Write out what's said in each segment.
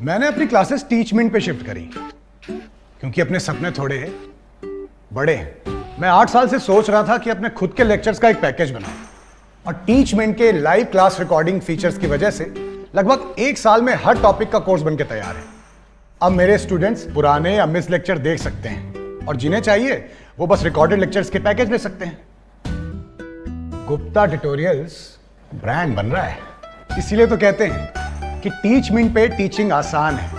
मैंने अपनी classes Teachmint पे शिफ्ट करी क्योंकि अपने सपने थोड़े बड़े हैं। मैं 8 साल से सोच रहा था कि अपने खुद के लेक्चर्स का एक पैकेज बनाऊं और टीचमेंट के लाइव क्लास रिकॉर्डिंग फीचर्स की वजह से लगभग 1 साल में हर टॉपिक का कोर्स बनके तैयार है। अब मेरे स्टूडेंट्स पुराने या मिस लेक्चर देख सकते हैं और जिन्हें चाहिए वो बस रिकॉर्डेड लेक्चर्स के पैकेज ले सकते हैं। गुप्ता ट्यूटोरियल्स ब्रांड बन रहा है, इसीलिए तो कहते हैं कि टीचमेंट पे टीचिंग आसान है।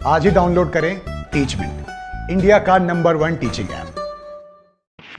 आज ही डाउनलोड करें टीचमेंट, इंडिया का नंबर 1 टीचिंग ऐप।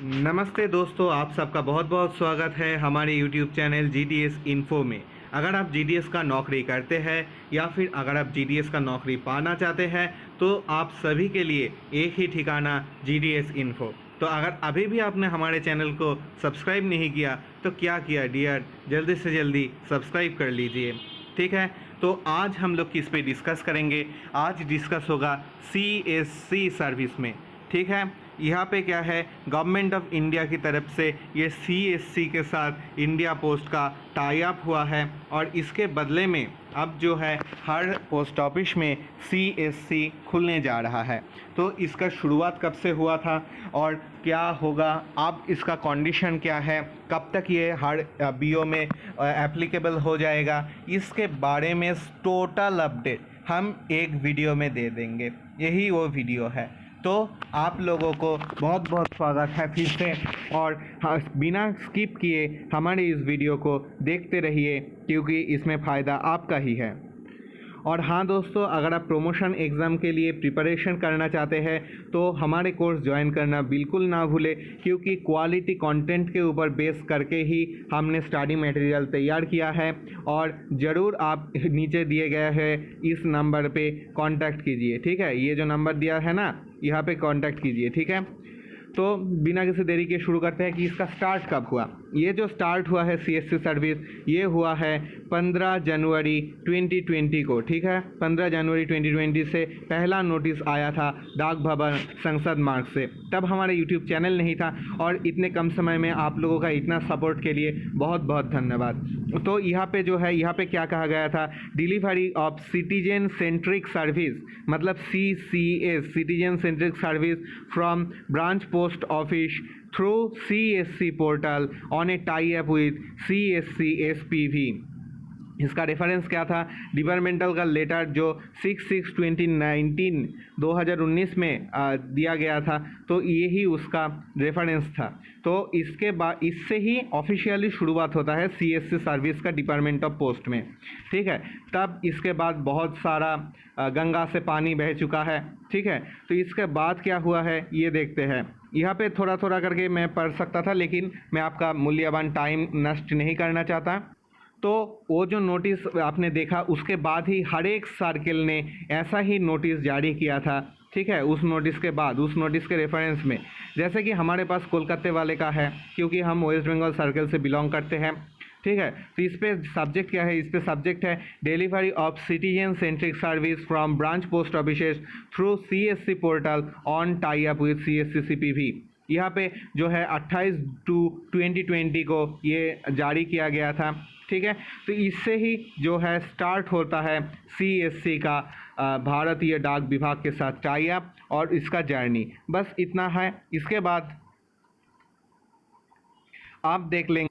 नमस्ते दोस्तों, आप सबका बहुत बहुत स्वागत है हमारे YouTube चैनल GDS इन्फो में। अगर आप GDS का नौकरी करते हैं या फिर अगर आप GDS का नौकरी पाना चाहते हैं तो आप सभी के लिए एक ही ठिकाना GDS इन्फो। तो अगर अभी भी आपने हमारे चैनल को सब्सक्राइब नहीं किया तो क्या किया डियर, जल्दी से जल्दी सब्सक्राइब कर लीजिए, ठीक है। तो आज हम लोग किस पे डिस्कस करेंगे? आज डिस्कस होगा CSC सर्विस में, ठीक है। यहाँ पे क्या है, गवर्नमेंट ऑफ इंडिया की तरफ से ये CSC के साथ इंडिया पोस्ट का टाई अप हुआ है और इसके बदले में अब जो है हर पोस्ट ऑफिस में CSC खुलने जा रहा है। तो इसका शुरुआत कब से हुआ था और क्या होगा, अब इसका कंडीशन क्या है, कब तक ये हर BO में एप्लीकेबल हो जाएगा, इसके बारे में टोटल अपडेट हम एक वीडियो में दे देंगे। यही वो वीडियो है। तो आप लोगों को बहुत बहुत स्वागत है फिर से, और बिना स्किप किए हमारे इस वीडियो को देखते रहिए क्योंकि इसमें फ़ायदा आपका ही है। और हाँ दोस्तों, अगर आप प्रमोशन एग्ज़ाम के लिए प्रिपरेशन करना चाहते हैं तो हमारे कोर्स ज्वाइन करना बिल्कुल ना भूलें, क्योंकि क्वालिटी कंटेंट के ऊपर बेस करके ही हमने स्टडी मटेरियल तैयार किया है। और ज़रूर आप नीचे दिए गए हैं इस नंबर पे कांटेक्ट कीजिए, ठीक है। ये जो नंबर दिया है ना, यहाँ पे कांटेक्ट कीजिए, ठीक है। तो बिना किसी देरी के शुरू करते हैं कि इसका स्टार्ट कब हुआ। ये जो स्टार्ट हुआ है CSC सर्विस, ये हुआ है 15 जनवरी 2020 को, ठीक है। 15 जनवरी 2020 से पहला नोटिस आया था डाक भवन संसद मार्ग से। तब हमारे YouTube चैनल नहीं था और इतने कम समय में आप लोगों का इतना सपोर्ट के लिए बहुत बहुत धन्यवाद। तो यहाँ पे जो है, यहाँ पे क्या कहा गया था, delivery of citizen centric service, मतलब CCS, citizen centric service from branch post office through CSC portal on A tie up with CSC SPV। इसका रेफरेंस क्या था, डिपार्टमेंटल का लेटर जो 6/6/2019 में दिया गया था, तो यही उसका रेफरेंस था। तो इसके बाद इससे ही ऑफिशियली शुरुआत होता है CSC सर्विस का डिपार्टमेंट ऑफ पोस्ट में, ठीक है। तब इसके बाद बहुत सारा गंगा से पानी बह चुका है, ठीक है। तो इसके बाद क्या हुआ है ये देखते हैं। यहाँ पे थोड़ा थोड़ा करके मैं पढ़ सकता था, लेकिन मैं आपका मूल्यवान टाइम नष्ट नहीं करना चाहता। तो वो जो नोटिस आपने देखा, उसके बाद ही हर एक सर्किल ने ऐसा ही नोटिस जारी किया था, ठीक है। उस नोटिस के बाद, उस नोटिस के रेफरेंस में, जैसे कि हमारे पास कोलकाता वाले का है क्योंकि हम वेस्ट बंगाल सर्किल से बिलोंग करते हैं, ठीक है। तो इस पे सब्जेक्ट क्या है, इस पे सब्जेक्ट है delivery of citizen centric service from branch post offices through CSC portal on tie up with CSC CPV। यहाँ पे जो है 28/2/2020 को ये जारी किया गया था, ठीक है। तो इससे ही जो है स्टार्ट होता है CSC का भारतीय डाक विभाग के साथ टाई अप और इसका जर्नी, बस इतना है। इसके बाद आप देख लेंगे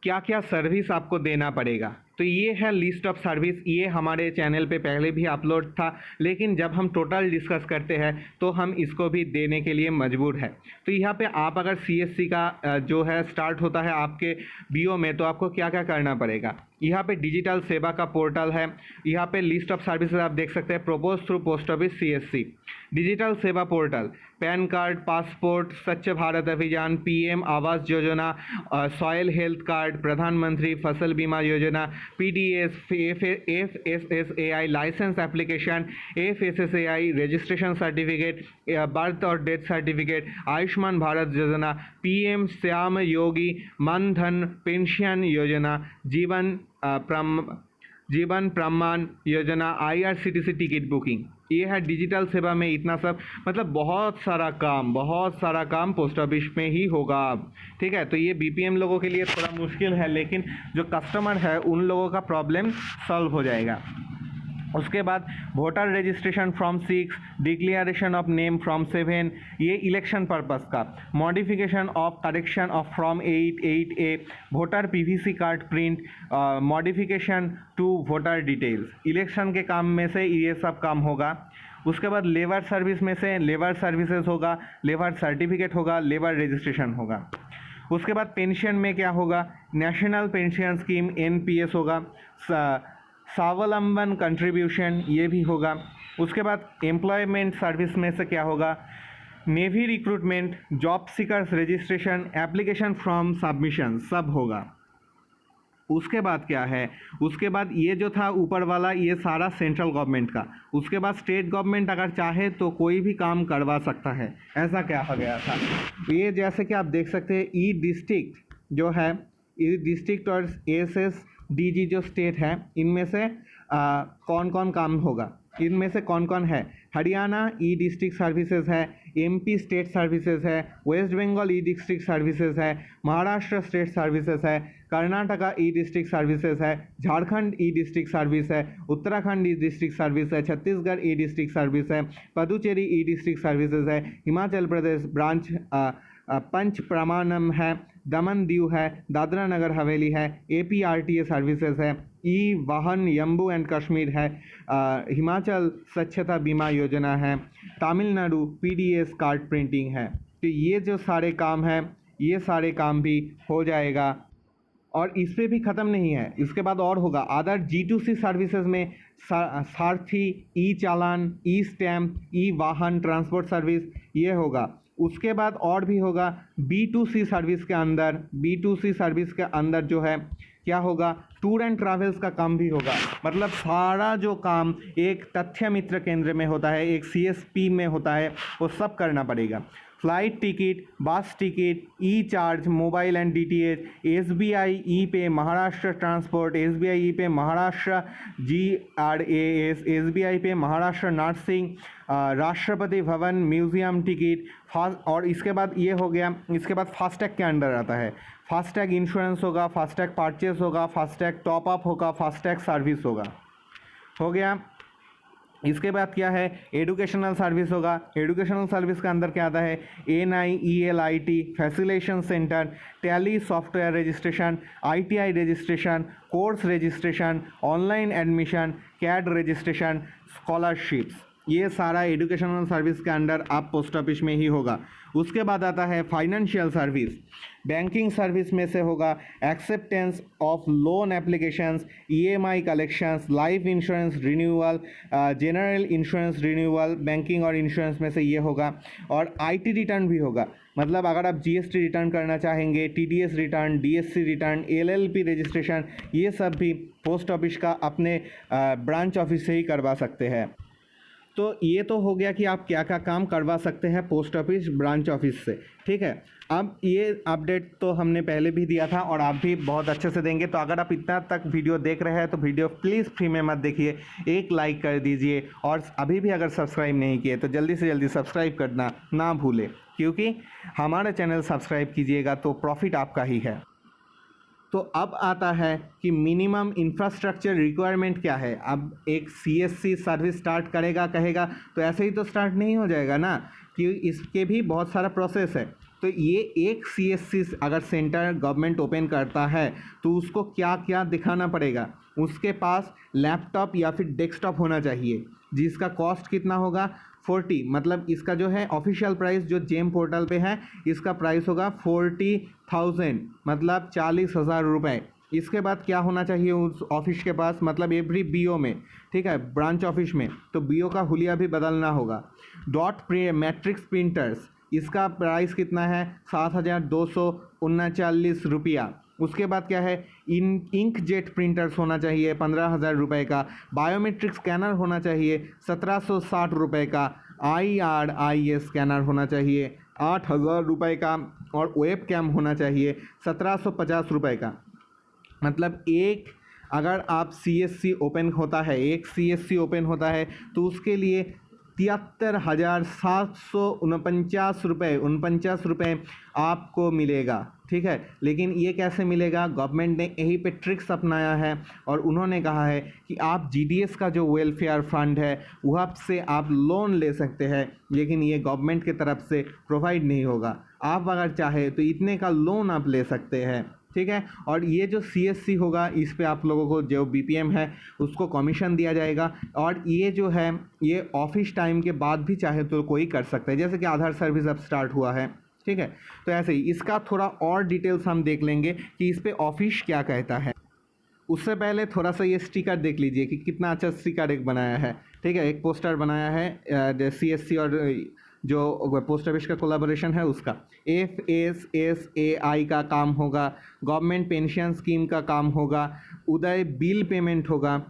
क्या क्या सर्विस आपको देना पड़ेगा। तो ये है लिस्ट ऑफ सर्विस, ये हमारे चैनल पे पहले भी अपलोड था, लेकिन जब हम टोटल डिस्कस करते हैं तो हम इसको भी देने के लिए मजबूर है। तो यहाँ पे आप अगर CSC का जो है स्टार्ट होता है आपके BO में, तो आपको क्या क्या करना पड़ेगा। यहाँ पे डिजिटल सेवा का पोर्टल है, यहाँ पे लिस्ट ऑफ सर्विसेज आप देख सकते हैं, propose through post office CSC, digital सेवा पोर्टल, पैन कार्ड, पासपोर्ट, स्वच्छ भारत अभियान, PM Awas Yojana, soil health card, प्रधानमंत्री फसल बीमा योजना, PDS, FSSAI licence application, FSSAI registration certificate, birth और death certificate, Ayushman Bharat Yojana, PM Shyam योगी मान धन पेंशन योजना, जीवन प्रमाण योजना, IRCTC टिकट बुकिंग। ये है डिजिटल सेवा में इतना सब, मतलब बहुत सारा काम पोस्ट ऑफिस में ही होगा अब, ठीक है। तो ये BPM लोगों के लिए थोड़ा मुश्किल है, लेकिन जो कस्टमर है उन लोगों का प्रॉब्लम सॉल्व हो जाएगा। उसके बाद voter registration form 6, declaration of name form 7, ये इलेक्शन पर्पस का, modification of correction of form 8A, voter PVC card print, modification to voter details, election के काम में से ये सब काम होगा। उसके बाद लेबर सर्विस में से लेबर सर्विसेज होगा, लेबर सर्टिफिकेट होगा, लेबर रजिस्ट्रेशन होगा। उसके बाद पेंशन में क्या होगा, नेशनल पेंशन स्कीम NPS होगा, स्वावलंबन कंट्रीब्यूशन ये भी होगा। उसके बाद एम्प्लॉयमेंट सर्विस में से क्या होगा, navy recruitment, job seekers registration, application form submission सब होगा। उसके बाद क्या है, उसके बाद ये जो था ऊपर वाला ये सारा सेंट्रल गवर्नमेंट का। उसके बाद स्टेट गवर्नमेंट अगर चाहे तो कोई भी काम करवा सकता है, ऐसा क्या हो गया था। ये जैसे कि आप देख सकते हैं ई डिस्ट्रिक्ट जो है, ई डिस्ट्रिक्ट और ASSDG जो स्टेट है, इनमें से कौन कौन काम होगा, इनमें से कौन कौन है। हरियाणा ई डिस्ट्रिक्ट सर्विसेज है, MP स्टेट सर्विसेज है, वेस्ट बंगाल ई डिस्ट्रिक्ट सर्विसेज है, महाराष्ट्र स्टेट सर्विसेज है, कर्नाटका ई डिस्ट्रिक्ट सर्विसेज है, झारखंड ई डिस्ट्रिक्ट सर्विस है, उत्तराखंड ई डिस्ट्रिक्ट सर्विस है, छत्तीसगढ़ ई डिस्ट्रिक्ट सर्विस है, पुदुचेरी ई डिस्ट्रिक्ट सर्विसेज है, हिमाचल प्रदेश ब्रांच पंच प्रमाणम है, दमन दीव है, दादरा नगर हवेली है, APRTA सर्विसेज है, ई वाहन जम्मू एंड कश्मीर है, हिमाचल स्वच्छता बीमा योजना है, तमिलनाडु PDS कार्ड प्रिंटिंग है। तो ये जो सारे काम हैं, ये सारे काम भी हो जाएगा। और इस पे भी ख़त्म नहीं है, इसके बाद और होगा अदर G2C सर्विसेज में सारथी, ई चालान, ई स्टैम्प, ई वाहन ट्रांसपोर्ट सर्विस ये होगा। उसके बाद और भी होगा B2C सर्विस के अंदर, B2C सर्विस के अंदर जो है क्या होगा, टूर एंड ट्रैवल्स का काम भी होगा। मतलब सारा जो काम एक तथ्य मित्र केंद्र में होता है, एक CSP में होता है, वो सब करना पड़ेगा। फ्लाइट टिकट, बस ticket, E charge, mobile and DTH, SBI ई पे, महाराष्ट्र ट्रांसपोर्ट, SBI ई पे, महाराष्ट्र GRAS, SBI पे, Maharashtra nursing, Rashtrapati Bhavan, museum ticket, और इसके बाद ये हो गया। इसके बाद फास्टैग के अंडर आता है, फास्टैग इंश्योरेंस होगा, फास्टैग परचेस होगा, फास्टैग टॉपअप होगा, फास्टैग सर्विस होगा, हो गया। इसके बाद क्या है, एडुकेशनल सर्विस होगा। एडुकेशनल सर्विस के अंदर क्या आता है, NIELIT facilitation centre, tally software registration, ITI registration, course registration, online admission, CAD registration, scholarships, ये सारा एडुकेशनल सर्विस के अंडर आप पोस्ट ऑफिस में ही होगा। उसके बाद आता है फाइनेंशियल सर्विस। बैंकिंग सर्विस में से होगा acceptance of loan applications, EMI collections, life insurance renewal, general insurance renewal, banking और इंश्योरेंस में से ये होगा। और IT रिटर्न भी होगा, मतलब अगर आप GST रिटर्न करना चाहेंगे, TDS return, DSC return, LLP registration, ये सब भी पोस्ट ऑफिस का अपने ब्रांच ऑफिस से ही करवा सकते हैं। तो ये तो हो गया कि आप क्या क्या काम करवा सकते हैं पोस्ट ऑफिस ब्रांच ऑफिस से, ठीक है। अब ये अपडेट तो हमने पहले भी दिया था और आप भी बहुत अच्छे से देंगे। तो अगर आप इतना तक वीडियो देख रहे हैं तो वीडियो प्लीज़ फ्री में मत देखिए, एक लाइक कर दीजिए, और अभी भी अगर सब्सक्राइब नहीं किए तो जल्दी से जल्दी सब्सक्राइब करना ना भूलें, क्योंकि हमारा चैनल सब्सक्राइब कीजिएगा तो प्रॉफिट आपका ही है। तो अब आता है कि मिनिमम इंफ्रास्ट्रक्चर रिक्वायरमेंट क्या है। अब एक CSC सर्विस स्टार्ट करेगा कहेगा तो ऐसे ही तो स्टार्ट नहीं हो जाएगा ना, कि इसके भी बहुत सारा प्रोसेस है। तो ये एक CSC अगर सेंटर गवर्नमेंट ओपन करता है तो उसको क्या क्या दिखाना पड़ेगा, उसके पास लैपटॉप या फिर डेस्कटॉप होना चाहिए, जिसका कॉस्ट कितना होगा 40, मतलब इसका जो है ऑफिशियल प्राइस जो जेम पोर्टल पे है इसका प्राइस होगा 40,000, मतलब 40,000 रुपये। इसके बाद क्या होना चाहिए उस ऑफिस के पास, मतलब एवरी BO में, ठीक है, ब्रांच ऑफिस में, तो BO का हुलिया भी बदलना होगा। डॉट मैट्रिक्स प्रिंटर्स, इसका प्राइस कितना है 7,239 रुपया। उसके बाद क्या है, इंक जेट प्रिंटर्स होना चाहिए 15,000 रुपये का। बायोमेट्रिक स्कैनर होना चाहिए 1,760 रुपये का। IRIS स्कैनर होना चाहिए 8,000 रुपये का। और वेब कैम होना चाहिए 1,750 रुपये का। मतलब एक अगर आप CSC ओपन होता है, एक CSC ओपन होता है तो उसके लिए ₹73,749 आपको मिलेगा। ठीक है, लेकिन ये कैसे मिलेगा? गवर्नमेंट ने यहीं पे ट्रिक्स अपनाया है और उन्होंने कहा है कि आप जीडीएस का जो वेलफेयर फंड है वहाँ से आप लोन ले सकते हैं, लेकिन ये गवर्नमेंट की तरफ से प्रोवाइड नहीं होगा। आप अगर चाहे तो इतने का लोन आप ले सकते हैं। ठीक है, और ये जो सीएससी होगा इस पे आप लोगों को जो बीपीएम है उसको कमीशन दिया जाएगा, और ये जो है ये ऑफिस टाइम के बाद भी चाहे तो कोई कर सकता है, जैसे कि आधार सर्विस अब स्टार्ट हुआ है। ठीक है, तो ऐसे ही इसका थोड़ा और डिटेल्स हम देख लेंगे कि इस पे ऑफिस क्या कहता है। उससे पहले थोड़ा सा ये स्टिकर देख लीजिए कि कितना अच्छा स्टिकर एक बनाया है। ठीक है, एक पोस्टर बनाया है सीएससी और जो पोस्ट ऑफिस का कोलैबोरेशन है उसका। FSSAI का काम होगा, गवर्नमेंट पेंशन स्कीम का काम होगा, उदय बिल पेमेंट होगा,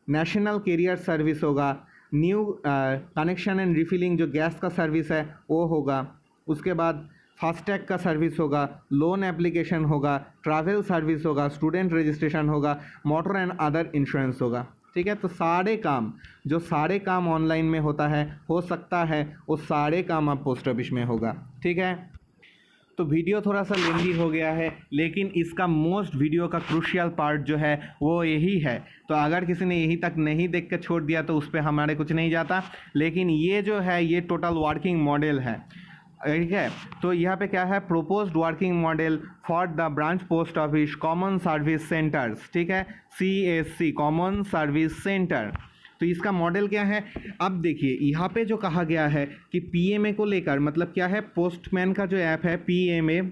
नेशनल कैरियर सर्विस होगा, न्यू कनेक्शन एंड रिफिलिंग जो गैस का सर्विस है वो होगा, उसके बाद फास्टैग का सर्विस होगा, लोन एप्लीकेशन होगा, ट्रैवल सर्विस होगा, स्टूडेंट रजिस्ट्रेशन होगा, मोटर एंड अदर इंश्योरेंस होगा। ठीक है, तो सारे काम ऑनलाइन में होता है, हो सकता है वो सारे काम आप पोस्ट ऑफिस में होगा। ठीक है, तो वीडियो थोड़ा सा लेंदी हो गया है, लेकिन इसका मोस्ट वीडियो का क्रूशियल पार्ट जो है वो यही है। तो अगर किसी ने यही तक नहीं देख के छोड़ दिया तो उस पर हमारे कुछ नहीं जाता, लेकिन ये जो है ये टोटल वर्किंग मॉडल है। ठीक है, तो यहाँ पे क्या है? Proposed working model for the branch post office common service centres. ठीक है, CSC कॉमन सर्विस सेंटर। तो इसका मॉडल क्या है? अब देखिए यहाँ पे जो कहा गया है कि PMA को लेकर, मतलब क्या है, पोस्टमैन का जो ऐप है PMA,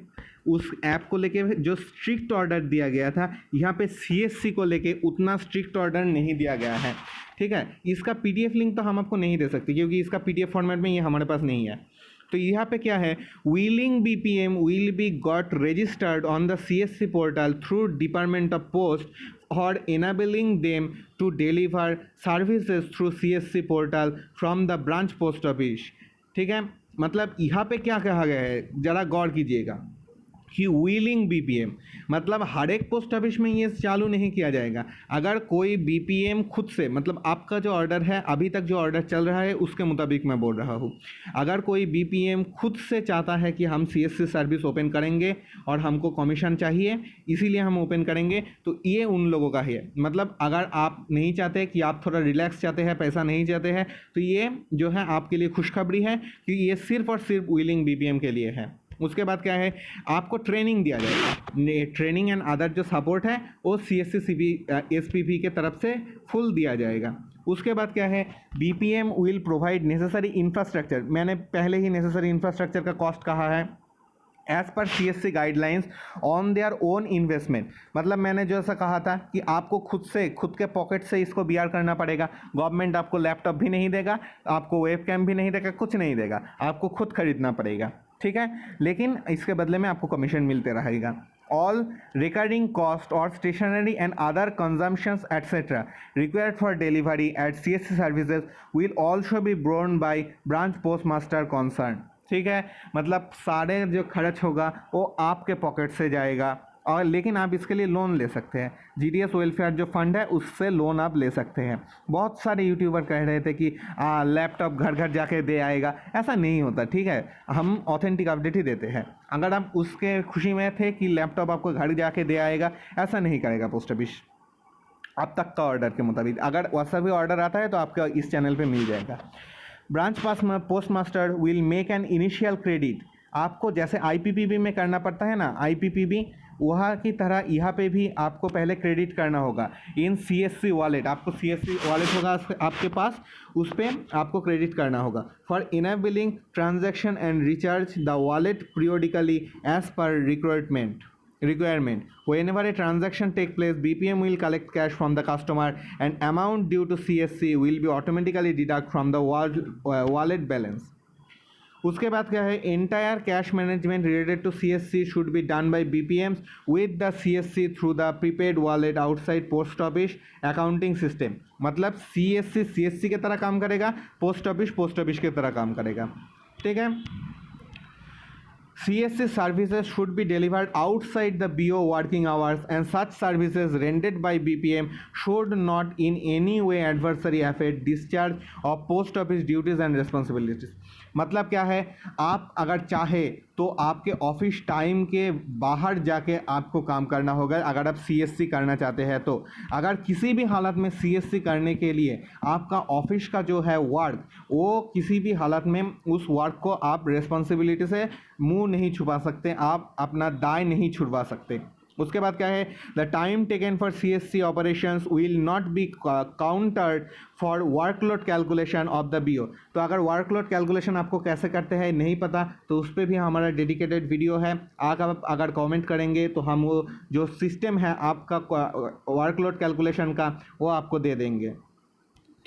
उस ऐप को लेके जो स्ट्रिक्ट ऑर्डर दिया गया था, यहाँ पे CSC को लेके उतना स्ट्रिक्ट ऑर्डर नहीं दिया गया है। ठीक है, इसका PDF लिंक तो हम आपको नहीं दे सकते क्योंकि इसका PDF फॉर्मेट में ये हमारे पास नहीं है। तो यहाँ पे क्या है? Willing BPM will be got registered on the CSC portal through department of post और enabling them to deliver services through CSC portal from the branch post office. ठीक है, मतलब यहाँ पे क्या कहा गया है, ज़रा गौर कीजिएगा कि विलिंग BPM मतलब हर एक पोस्ट ऑफिस में ये चालू नहीं किया जाएगा। अगर कोई BPM खुद से, मतलब आपका जो ऑर्डर है, अभी तक जो ऑर्डर चल रहा है उसके मुताबिक मैं बोल रहा हूँ, अगर कोई BPM खुद से चाहता है कि हम CSC सर्विस ओपन करेंगे और हमको कमीशन चाहिए इसीलिए हम ओपन करेंगे, तो ये उन लोगों का है। मतलब अगर आप नहीं चाहते कि आप थोड़ा रिलैक्स चाहते हैं, पैसा नहीं चाहते हैं, तो ये जो है आपके लिए खुशखबरी है कि ये सिर्फ और सिर्फ विलिंग BPM के लिए है। उसके बाद क्या है? आपको ट्रेनिंग दिया जाएगा। ट्रेनिंग एंड अदर जो सपोर्ट है वो CSC SPP के तरफ से फुल दिया जाएगा। उसके बाद क्या है? BPM will provide necessary infrastructure. मैंने पहले ही नेसेसरी इंफ्रास्ट्रक्चर का कॉस्ट कहा है। As per CSC guidelines on their own investment, मतलब मैंने जो ऐसा कहा था कि आपको खुद के पॉकेट से इसको बियर करना पड़ेगा। गवर्नमेंट आपको लैपटॉप भी नहीं देगा, आपको वेबकैम भी नहीं देगा, कुछ नहीं देगा, आपको खुद खरीदना पड़ेगा। ठीक है, लेकिन इसके बदले में आपको कमीशन मिलते रहेगा। ऑल रिकरिंग कॉस्ट और stationery and other consumptions etcetera required for delivery at CSC services will also be borne by branch post master concern. ठीक है, मतलब सारे जो खर्च होगा वो आपके पॉकेट से जाएगा, और लेकिन आप इसके लिए लोन ले सकते हैं। GDS वेलफेयर जो फंड है उससे लोन आप ले सकते हैं। बहुत सारे यूट्यूबर कह रहे थे कि लैपटॉप घर घर जाके दे आएगा, ऐसा नहीं होता। ठीक है, हम ऑथेंटिक अपडेट ही देते हैं। अगर आप उसके खुशी में थे कि लैपटॉप आपको घर जाके दे आएगा, ऐसा नहीं करेगा पोस्ट ऑफिस अब तक का ऑर्डर के मुताबिक। अगर वैसा भी ऑर्डर आता है तो आपका इस चैनल पर मिल जाएगा। Branch post master will make an initial credit. आपको जैसे IPPB में करना पड़ता है ना, IPPB वहाँ की तरह यहाँ पे भी आपको पहले क्रेडिट करना होगा इन CSC वॉलेट। आपको CSC वॉलेट होगा आपके पास, उस पर आपको क्रेडिट करना होगा। For enabling transaction and recharge the wallet periodically as per requirement. Whenever a transaction takes place, BPM will collect cash from the customer and amount due to CSC will be automatically deducted from the wallet balance. उसके बाद क्या है? Entire cash management related to CSC should be done by BPMs with the CSC through the prepaid wallet outside post office accounting system. मतलब CSC की तरह काम करेगा, post office की तरह काम करेगा। ठीक है, CSC services should be delivered outside the BO working hours, and such services rendered by BPM should not in any way adversely affect discharge of post office duties and responsibilities. मतलब क्या है, आप अगर चाहे तो आपके ऑफिस टाइम के बाहर जाके आपको काम करना होगा अगर आप CSC करना चाहते हैं। तो अगर किसी भी हालत में CSC करने के लिए आपका ऑफिस का जो है वर्क, वो किसी भी हालत में उस वर्क को आप रिस्पॉन्सिबिलिटी से मुंह नहीं छुपा सकते, आप अपना दाय नहीं छुड़वा सकते। उसके बाद क्या है, the time taken for CSC operations will not be countered for workload calculation of the BO। तो अगर वर्कलोड कैलकुलेशन आपको कैसे करते हैं नहीं पता तो उस पर भी हमारा डेडिकेटेड वीडियो है। आप अगर कमेंट करेंगे तो हम वो जो सिस्टम है आपका वर्कलोड कैलकुलेशन का वो आपको दे देंगे।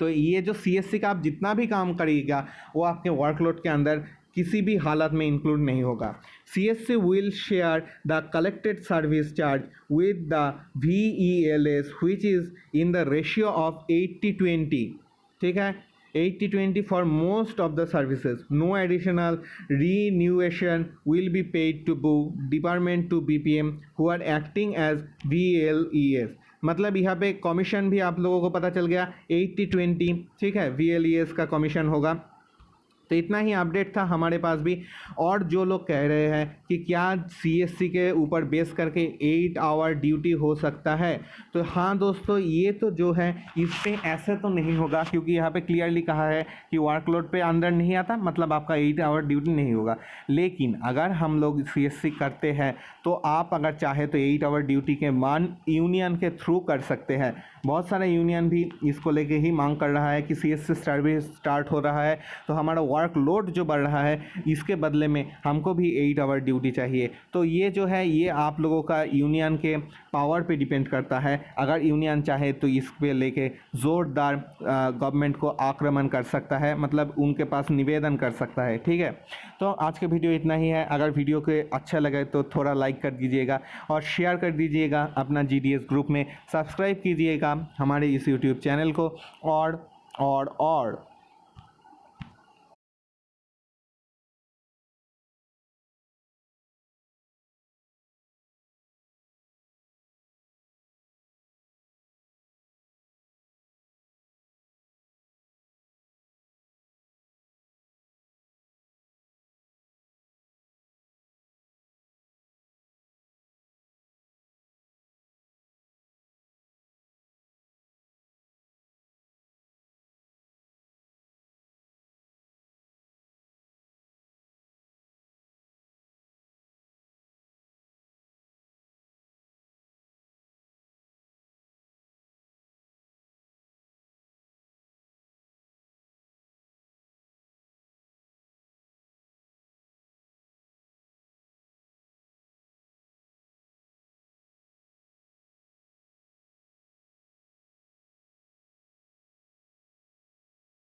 तो ये जो CSC का आप जितना भी काम करिएगा वो आपके वर्कलोड के अंदर किसी भी हालत में इंक्लूड नहीं होगा। CSC will share the collected service charge with the VELS which is in the ratio of 80-20, ठीक है, 80-20 for most of the services. No additional remuneration will be paid to BU department to BPM who are acting as VLES। मतलब यहाँ पे commission भी आप लोगों को पता चल गया 80-20, ठीक है, VLES का कमीशन होगा। तो इतना ही अपडेट था हमारे पास भी। और जो लोग कह रहे हैं कि क्या CSC के ऊपर बेस करके 8 आवर ड्यूटी हो सकता है, तो हाँ दोस्तों, ये तो जो है इस पे ऐसे तो नहीं होगा क्योंकि यहाँ पे क्लियरली कहा है कि वर्कलोड पे अंदर नहीं आता, मतलब आपका 8 आवर ड्यूटी नहीं होगा। लेकिन अगर हम लोग CSC करते हैं तो आप अगर चाहे तो 8 आवर ड्यूटी के मान यूनियन के थ्रू कर सकते हैं। बहुत सारा यूनियन भी इसको लेके ही मांग कर रहा है कि CSC सर्विस स्टार्ट हो रहा है तो हमारा वर्कलोड जो बढ़ रहा है इसके बदले में हमको भी 8 आवर ड्यूटी चाहिए। तो ये जो है ये आप लोगों का यूनियन के पावर पे डिपेंड करता है। अगर यूनियन चाहे तो इस पे लेके ज़ोरदार गवर्नमेंट को आक्रमण कर सकता है, मतलब उनके पास निवेदन कर सकता है, ठीक है। तो आज के वीडियो इतना ही है। अगर वीडियो के अच्छा लगे तो थोड़ा लाइक कर दीजिएगा और शेयर कर दीजिएगा अपना GDS ग्रुप में, सब्सक्राइब कीजिएगा हमारे इस YouTube चैनल को और